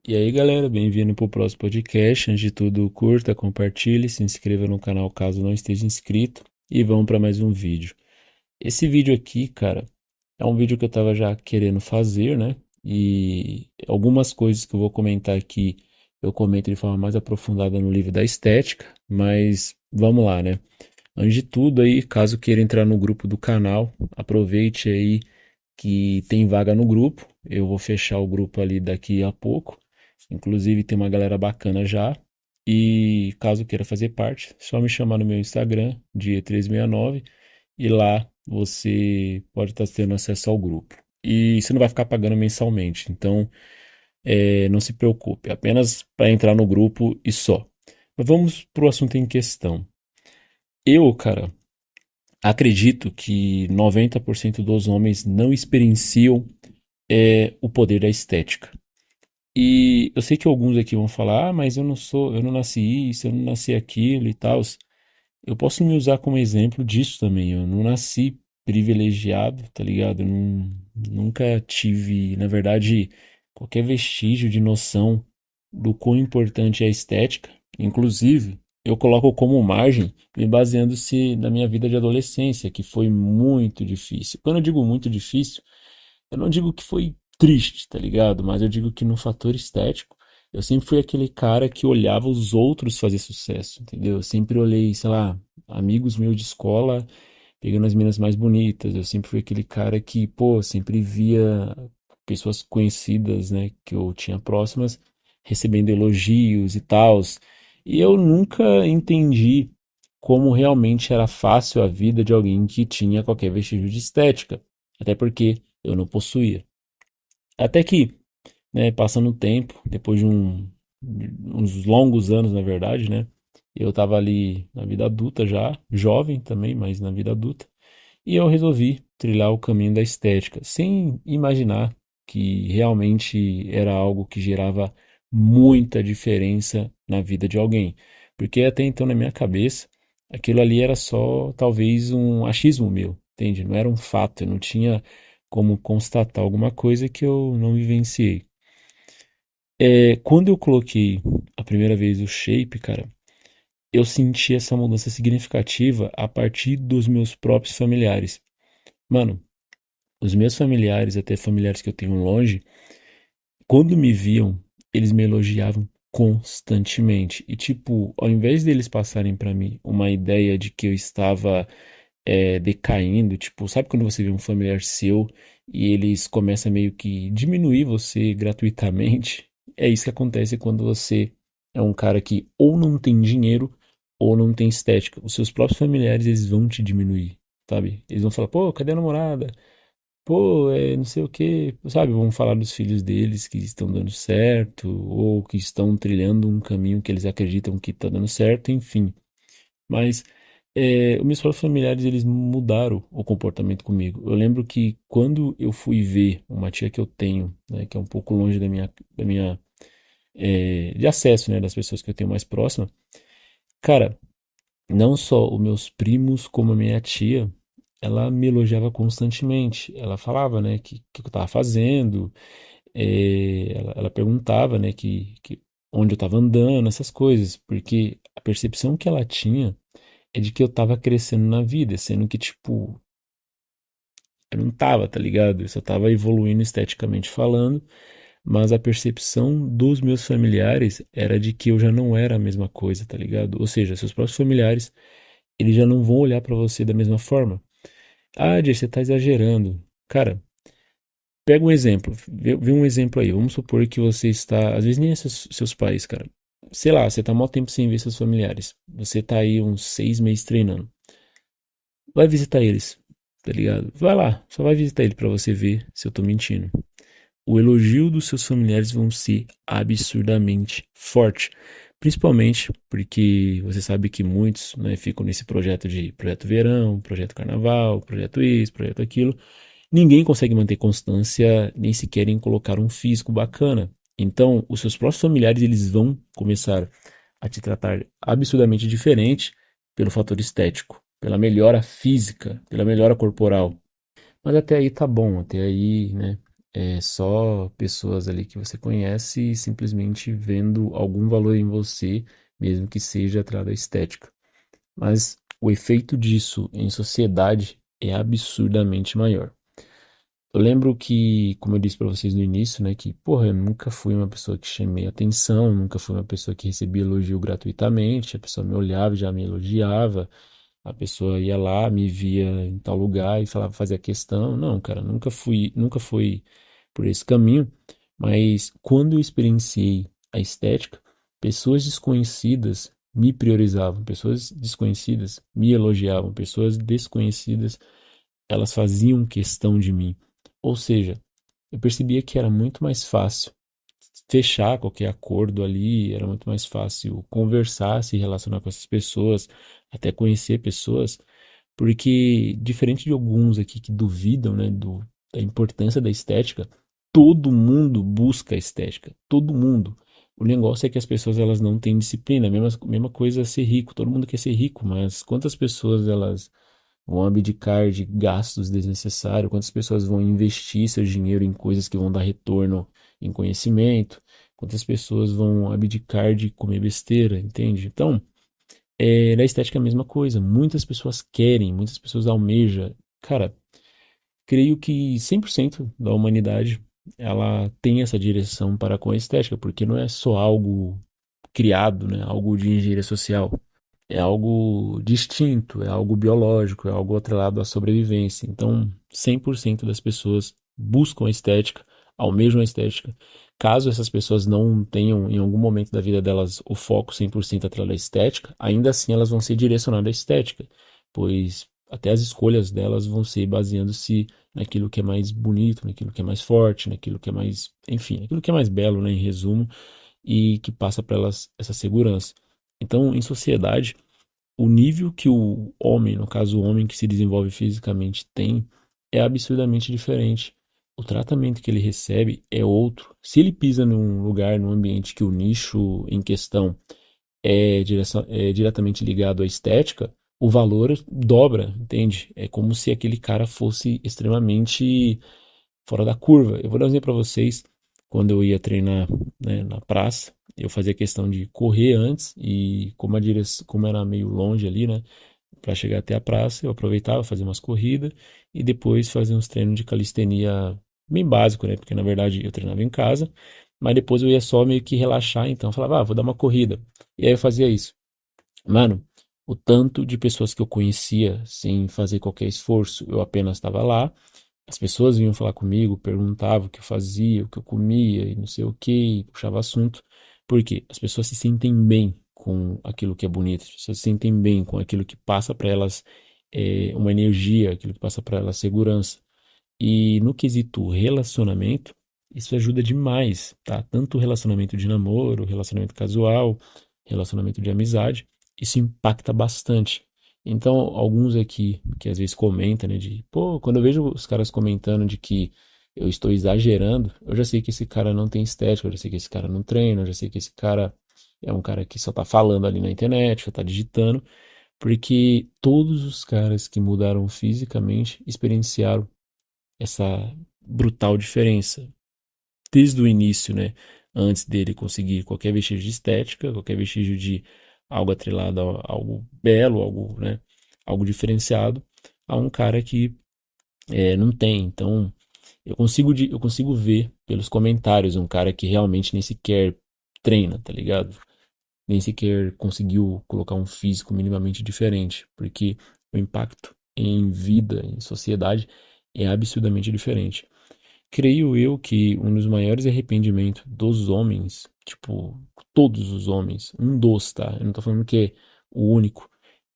E aí, galera, bem-vindo para o próximo podcast. Antes de tudo, curta, compartilhe, se inscreva no canal caso não esteja inscrito e vamos para mais um vídeo. Esse vídeo aqui, cara, é um vídeo que eu tava já querendo fazer, né? E algumas coisas que eu vou comentar aqui eu comento de forma mais aprofundada no livro da estética, mas vamos lá, né? Antes de tudo aí, caso queira entrar no grupo do canal, aproveite aí que tem vaga no grupo. Eu vou fechar o grupo ali daqui a pouco. Inclusive tem uma galera bacana já. E caso queira fazer parte, só me chamar no meu Instagram, dia369, e lá você pode estar tendo acesso ao grupo. E você não vai ficar pagando mensalmente, então não se preocupe, apenas para entrar no grupo e só. Mas vamos para o assunto em questão. Eu, cara, acredito que 90% dos homens não experienciam o poder da estética. E eu sei que alguns aqui vão falar, mas eu não nasci isso, eu não nasci aquilo e tal. Eu posso me usar como exemplo disso também. Eu não nasci privilegiado, tá ligado? Nunca tive, na verdade, qualquer vestígio de noção do quão importante é a estética. Inclusive, eu coloco como margem, me baseando-se na minha vida de adolescência, que foi muito difícil. Quando eu digo muito difícil, eu não digo que foi triste, tá ligado? Mas eu digo que no fator estético, eu sempre fui aquele cara que olhava os outros fazer sucesso, entendeu? Eu sempre olhei, sei lá, amigos meus de escola pegando as meninas mais bonitas. Eu sempre fui aquele cara que, pô, sempre via pessoas conhecidas, né, que eu tinha próximas, recebendo elogios e tals. E eu nunca entendi como realmente era fácil a vida de alguém que tinha qualquer vestígio de estética. Até porque eu não possuía. Até que, né, passando o tempo, depois de uns longos anos, na verdade, né, eu estava ali na vida adulta já, jovem também, mas na vida adulta, e eu resolvi trilhar o caminho da estética, sem imaginar que realmente era algo que gerava muita diferença na vida de alguém. Porque até então, na minha cabeça, aquilo ali era só talvez um achismo meu, entende? Não era um fato, eu não tinha como constatar alguma coisa que eu não vivenciei. Quando eu coloquei a primeira vez o shape, cara, eu senti essa mudança significativa a partir dos meus próprios familiares. Mano, os meus familiares, até familiares que eu tenho longe, quando me viam, eles me elogiavam constantemente. E, tipo, ao invés deles passarem pra mim uma ideia de que eu estava decaindo, tipo, sabe quando você vê um familiar seu e eles começam a meio que diminuir você gratuitamente? É isso que acontece quando você é um cara que ou não tem dinheiro ou não tem estética. Os seus próprios familiares, eles vão te diminuir, sabe? Eles vão falar, pô, cadê a namorada? Pô, não sei o quê, sabe? Vamos falar dos filhos deles que estão dando certo, ou que estão trilhando um caminho que eles acreditam que está dando certo, enfim. Mas os meus próprios familiares, eles mudaram o comportamento comigo. Eu lembro que quando eu fui ver uma tia que eu tenho, né, que é um pouco longe de acesso, né, das pessoas que eu tenho mais próxima, cara, não só os meus primos, como a minha tia, ela me elogiava constantemente. Ela falava, né, que eu tava fazendo, ela perguntava, né, onde eu tava andando, essas coisas, porque a percepção que ela tinha é de que eu tava crescendo na vida, sendo que, tipo, eu não tava, tá ligado? Eu só tava evoluindo esteticamente falando, mas a percepção dos meus familiares era de que eu já não era a mesma coisa, tá ligado? Ou seja, seus próprios familiares, eles já não vão olhar pra você da mesma forma. Ah, Jay, você tá exagerando. Cara, pega um exemplo, vê um exemplo aí. Vamos supor que você está, às vezes nem é seus pais, cara. Sei lá, você tá mó tempo sem ver seus familiares. Você tá aí uns 6 meses treinando. Vai visitar eles, tá ligado? Vai lá, só vai visitar ele pra você ver se eu tô mentindo. O elogio dos seus familiares vão ser absurdamente forte. Principalmente porque você sabe que muitos, né, ficam nesse projeto verão, projeto carnaval, projeto isso, projeto aquilo. Ninguém consegue manter constância, nem sequer em colocar um físico bacana. Então, os seus próprios familiares, eles vão começar a te tratar absurdamente diferente pelo fator estético, pela melhora física, pela melhora corporal. Mas até aí tá bom, até aí, né? É só pessoas ali que você conhece simplesmente vendo algum valor em você, mesmo que seja atrás da estética. Mas o efeito disso em sociedade é absurdamente maior. Eu lembro que, como eu disse para vocês no início, né, que, porra, eu nunca fui uma pessoa que chamei atenção, nunca fui uma pessoa que recebia elogio gratuitamente, a pessoa me olhava e já me elogiava, a pessoa ia lá, me via em tal lugar e falava, fazia questão. Não, cara, nunca fui por esse caminho, mas quando eu experienciei a estética, pessoas desconhecidas me priorizavam, pessoas desconhecidas me elogiavam, pessoas desconhecidas, elas faziam questão de mim. Ou seja, eu percebia que era muito mais fácil fechar qualquer acordo ali, era muito mais fácil conversar, se relacionar com essas pessoas, até conhecer pessoas, porque diferente de alguns aqui que duvidam, né, da importância da estética, todo mundo busca a estética, todo mundo. O negócio é que as pessoas elas não têm disciplina, mesma coisa ser rico, todo mundo quer ser rico, mas quantas pessoas elas vão abdicar de gastos desnecessários, quantas pessoas vão investir seu dinheiro em coisas que vão dar retorno em conhecimento, quantas pessoas vão abdicar de comer besteira, entende? Então, na estética é a mesma coisa. Muitas pessoas querem, muitas pessoas almejam. Cara, creio que 100% da humanidade ela tem essa direção para com a estética, porque não é só algo criado, né? Algo de engenharia social. É algo distinto, é algo biológico, é algo atrelado à sobrevivência. Então, 100% das pessoas buscam a estética, almejam a estética. Caso essas pessoas não tenham, em algum momento da vida delas, o foco 100% atrelado à estética, ainda assim elas vão ser direcionadas à estética, pois até as escolhas delas vão ser baseando-se naquilo que é mais bonito, naquilo que é mais forte, naquilo que é mais, enfim, naquilo que é mais belo, né, em resumo, e que passa para elas essa segurança. Então, em sociedade, o nível que o homem, no caso o homem que se desenvolve fisicamente, tem é absurdamente diferente. O tratamento que ele recebe é outro. Se ele pisa num lugar, num ambiente que o nicho em questão é diretamente ligado à estética, o valor dobra, entende? É como se aquele cara fosse extremamente fora da curva. Eu vou dar um exemplo para vocês. Quando eu ia treinar, né, na praça, eu fazia questão de correr antes e como era meio longe ali, né, para chegar até a praça, eu aproveitava, fazia umas corridas e depois fazia uns treinos de calistenia bem básico, né, porque na verdade eu treinava em casa, mas depois eu ia só meio que relaxar, então eu falava, vou dar uma corrida. E aí eu fazia isso. Mano, o tanto de pessoas que eu conhecia sem fazer qualquer esforço, eu apenas estava lá. As pessoas vinham falar comigo, perguntavam o que eu fazia, o que eu comia e não sei o que, e puxava assunto. Por quê? As pessoas se sentem bem com aquilo que é bonito, as pessoas se sentem bem com aquilo que passa para elas uma energia, aquilo que passa para elas segurança. E no quesito relacionamento, isso ajuda demais, tá? Tanto o relacionamento de namoro, relacionamento casual, relacionamento de amizade, isso impacta bastante. Então, alguns aqui que às vezes comentam, né, de, pô, quando eu vejo os caras comentando de que eu estou exagerando, eu já sei que esse cara não tem estética, eu já sei que esse cara não treina, eu já sei que esse cara é um cara que só tá falando ali na internet, só tá digitando, porque todos os caras que mudaram fisicamente experienciaram essa brutal diferença desde o início, né? Antes dele conseguir qualquer vestígio de estética, qualquer vestígio de algo atrelado a algo belo, algo, né? Algo diferenciado, a um cara que não tem. Então, eu consigo ver pelos comentários um cara que realmente nem sequer treina, tá ligado? Nem sequer conseguiu colocar um físico minimamente diferente, porque o impacto em vida, em sociedade, é absurdamente diferente. Creio eu que um dos maiores arrependimentos dos homens, tipo, todos os homens, um dos, tá? Eu não tô falando que é o único,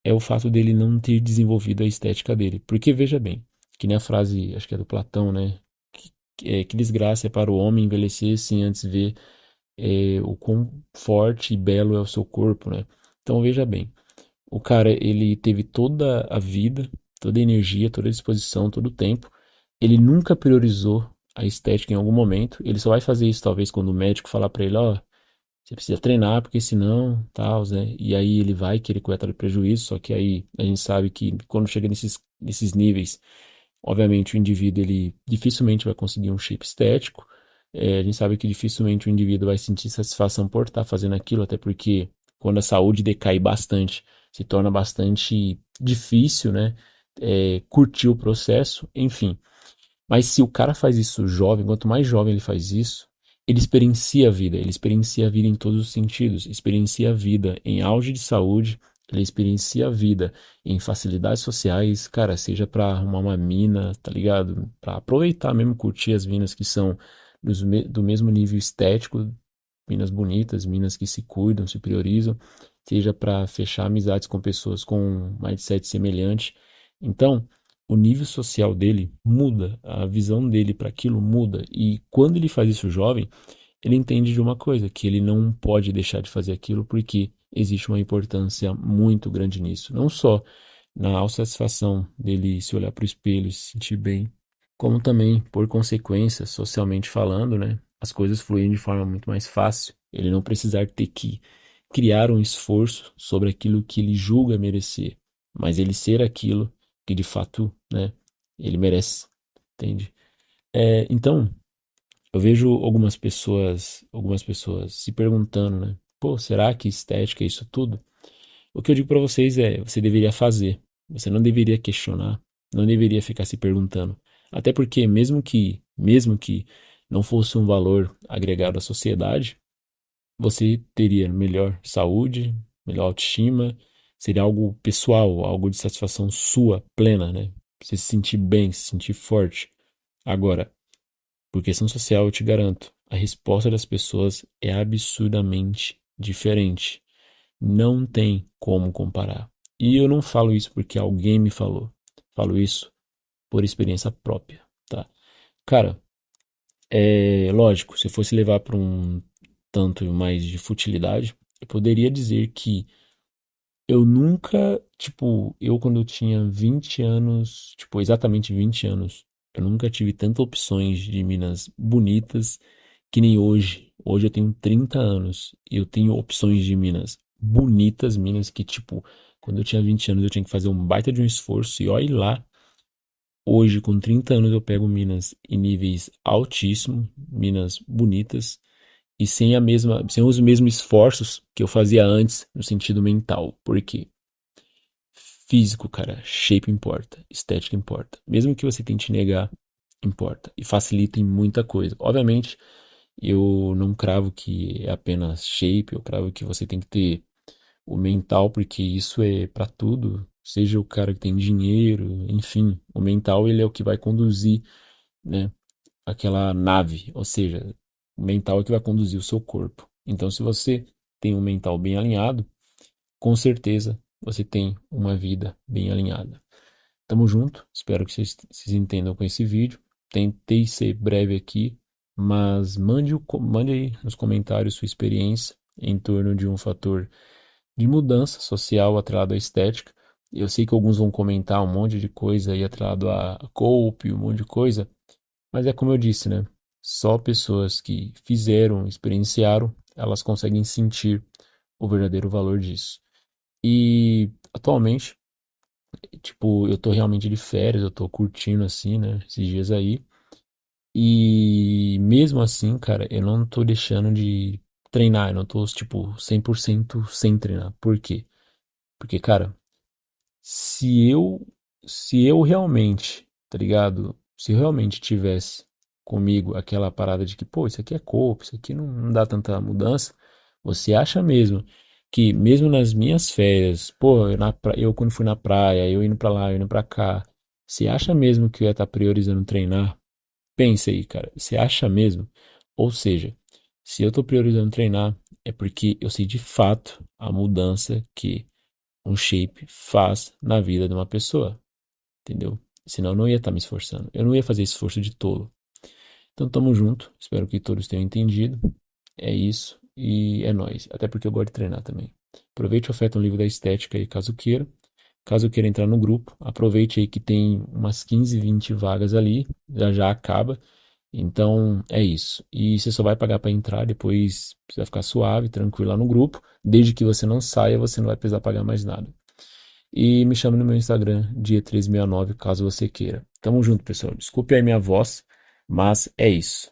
é o fato dele não ter desenvolvido a estética dele. Porque veja bem, que nem a frase, acho que é do Platão, né? Que desgraça é para o homem envelhecer sem antes ver o quão forte e belo é o seu corpo, né? Então veja bem, o cara, ele teve toda a vida, toda a energia, toda a disposição, todo o tempo. Ele nunca priorizou a estética em algum momento. Ele só vai fazer isso talvez quando o médico falar pra ele, ó, você precisa treinar porque senão, tal, né? E aí ele vai querer corretar o prejuízo, só que aí a gente sabe que quando chega nesses níveis, Obviamente, o indivíduo ele dificilmente vai conseguir um shape estético. A gente sabe que dificilmente o indivíduo vai sentir satisfação por estar fazendo aquilo, até porque quando a saúde decai bastante, se torna bastante difícil, né? Curtir o processo, enfim. Mas se o cara faz isso jovem, quanto mais jovem ele faz isso, ele experiencia a vida em todos os sentidos, experiencia a vida em auge de saúde, ele experiencia a vida em facilidades sociais, cara, seja pra arrumar uma mina, tá ligado? Pra aproveitar mesmo, curtir as minas que são do mesmo nível estético, minas bonitas, minas que se cuidam, se priorizam, seja pra fechar amizades com pessoas com um mindset semelhante. Então, o nível social dele muda, a visão dele para aquilo muda. E quando ele faz isso jovem, ele entende de uma coisa, que ele não pode deixar de fazer aquilo porque existe uma importância muito grande nisso. Não só na autossatisfação dele se olhar para o espelho e se sentir bem, como também, por consequência, socialmente falando, né? As coisas fluem de forma muito mais fácil. Ele não precisar ter que criar um esforço sobre aquilo que ele julga merecer, mas ele ser aquilo que de fato, né, ele merece, entende? Então, eu vejo algumas pessoas se perguntando, né, pô, será que estética é isso tudo? O que eu digo para vocês é, você deveria fazer, você não deveria questionar, não deveria ficar se perguntando, até porque mesmo que não fosse um valor agregado à sociedade, você teria melhor saúde, melhor autoestima, seria algo pessoal, algo de satisfação sua, plena, né? Você se sentir bem, se sentir forte. Agora, por questão social, eu te garanto, a resposta das pessoas é absurdamente diferente. Não tem como comparar. E eu não falo isso porque alguém me falou. Falo isso por experiência própria, tá? Cara, lógico, se eu fosse levar para um tanto mais de futilidade, eu poderia dizer que eu nunca, tipo, eu quando eu tinha 20 anos, tipo, exatamente 20 anos, eu nunca tive tantas opções de minas bonitas que nem hoje. Hoje eu tenho 30 anos e eu tenho opções de minas bonitas, minas que, tipo, quando eu tinha 20 anos eu tinha que fazer um baita de um esforço e olha lá, hoje com 30 anos eu pego minas em níveis altíssimos, minas bonitas e sem os mesmos esforços que eu fazia antes no sentido mental. Por quê? Físico, cara, shape importa, estética importa. Mesmo que você tente negar, importa. E facilita em muita coisa. Obviamente, eu não cravo que é apenas shape, eu cravo que você tem que ter o mental, porque isso é pra tudo. Seja o cara que tem dinheiro, enfim, o mental ele é o que vai conduzir, né, aquela nave, ou seja, o mental é que vai conduzir o seu corpo. Então, se você tem um mental bem alinhado, com certeza você tem uma vida bem alinhada. Tamo junto, espero que vocês entendam com esse vídeo. Tentei ser breve aqui, mas mande aí nos comentários sua experiência em torno de um fator de mudança social atrelado à estética. Eu sei que alguns vão comentar um monte de coisa aí atrelado a cope, um monte de coisa, mas é como eu disse, né? Só pessoas que fizeram, experienciaram, elas conseguem sentir o verdadeiro valor disso. E atualmente, tipo, eu tô realmente de férias, eu tô curtindo assim, né, esses dias aí. E mesmo assim, cara, eu não tô deixando de treinar, eu não tô, tipo, 100% sem treinar. Por quê? Porque, cara, se eu, se eu realmente, tá ligado? Se eu realmente tivesse comigo aquela parada de que, pô, isso aqui é corpo, isso aqui não dá tanta mudança, você acha mesmo que mesmo nas minhas férias, pô, eu quando fui na praia, eu indo pra lá, eu indo pra cá, você acha mesmo que eu ia estar priorizando treinar? Pensa aí, cara, você acha mesmo? Ou seja, se eu tô priorizando treinar, é porque eu sei de fato a mudança que um shape faz na vida de uma pessoa, entendeu? Senão eu não ia estar me esforçando. Eu não ia fazer esforço de tolo. Então tamo junto. Espero que todos tenham entendido. É isso e é nóis. Até porque eu gosto de treinar também. Aproveite a oferta no livro da estética aí, caso queira. Caso queira entrar no grupo, aproveite aí que tem umas 15, 20 vagas ali. Já já acaba. Então é isso. E você só vai pagar para entrar, depois você vai ficar suave, tranquilo lá no grupo. Desde que você não saia, você não vai precisar pagar mais nada. E me chame no meu Instagram, dia369, caso você queira. Tamo junto, pessoal. Desculpe aí minha voz, mas é isso.